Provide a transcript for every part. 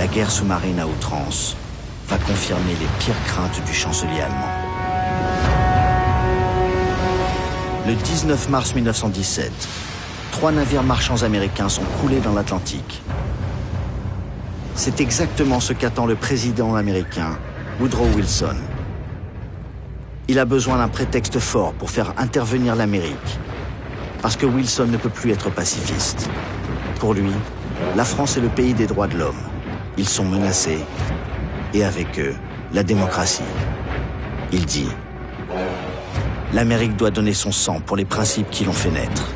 la guerre sous-marine à outrance va confirmer les pires craintes du chancelier allemand. Le 19 mars 1917, 3 navires marchands américains sont coulés dans l'Atlantique. C'est exactement ce qu'attend le président américain, Woodrow Wilson. Il a besoin d'un prétexte fort pour faire intervenir l'Amérique, parce que Wilson ne peut plus être pacifiste. Pour lui, la France est le pays des droits de l'homme. Ils sont menacés, et avec eux, la démocratie. Il dit « L'Amérique doit donner son sang pour les principes qui l'ont fait naître. »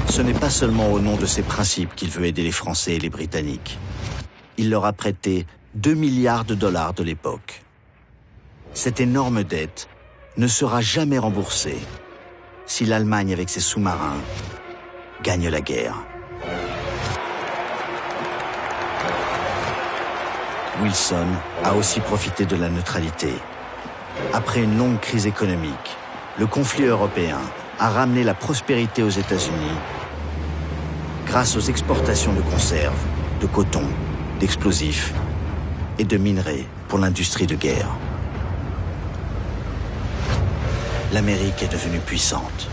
Ce n'est pas seulement au nom de ces principes qu'il veut aider les Français et les Britanniques. Il leur a prêté 2 milliards de dollars de l'époque. Cette énorme dette ne sera jamais remboursée si l'Allemagne, avec ses sous-marins, gagne la guerre. Wilson a aussi profité de la neutralité. Après une longue crise économique, le conflit européen a ramené la prospérité aux États-Unis grâce aux exportations de conserves, de coton, d'explosifs et de minerais pour l'industrie de guerre. L'Amérique est devenue puissante.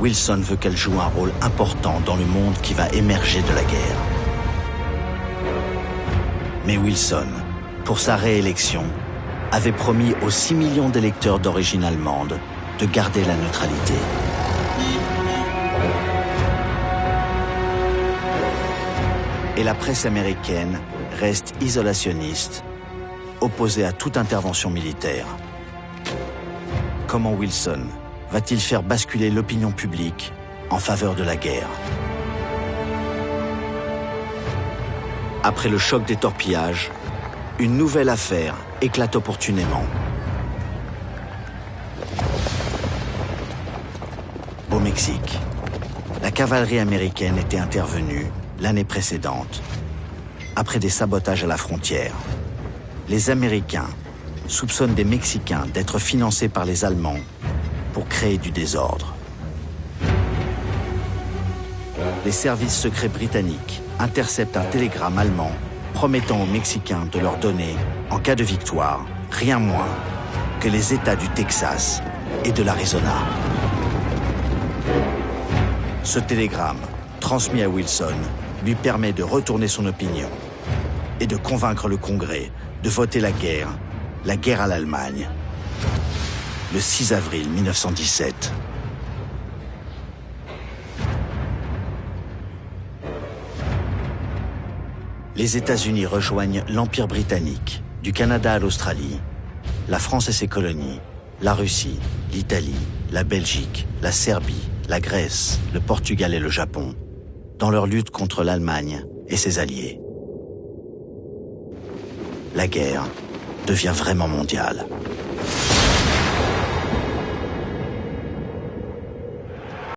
Wilson veut qu'elle joue un rôle important dans le monde qui va émerger de la guerre. Mais Wilson, pour sa réélection, avait promis aux 6 millions d'électeurs d'origine allemande de garder la neutralité. Et la presse américaine reste isolationniste, opposée à toute intervention militaire. Comment Wilson va-t-il faire basculer l'opinion publique en faveur de la guerre? Après le choc des torpillages, une nouvelle affaire éclate opportunément. Au Mexique, la cavalerie américaine était intervenue l'année précédente, après des sabotages à la frontière. Les Américains soupçonnent des Mexicains d'être financés par les Allemands pour créer du désordre. Les services secrets britanniques interceptent un télégramme allemand promettant aux Mexicains de leur donner, en cas de victoire, rien moins que les États du Texas et de l'Arizona. Ce télégramme, transmis à Wilson, lui permet de retourner son opinion et de convaincre le Congrès de voter la guerre à l'Allemagne, le 6 avril 1917. Les États-Unis rejoignent l'Empire britannique, du Canada à l'Australie, la France et ses colonies, la Russie, l'Italie, la Belgique, la Serbie, la Grèce, le Portugal et le Japon, dans leur lutte contre l'Allemagne et ses alliés. La guerre devient vraiment mondiale.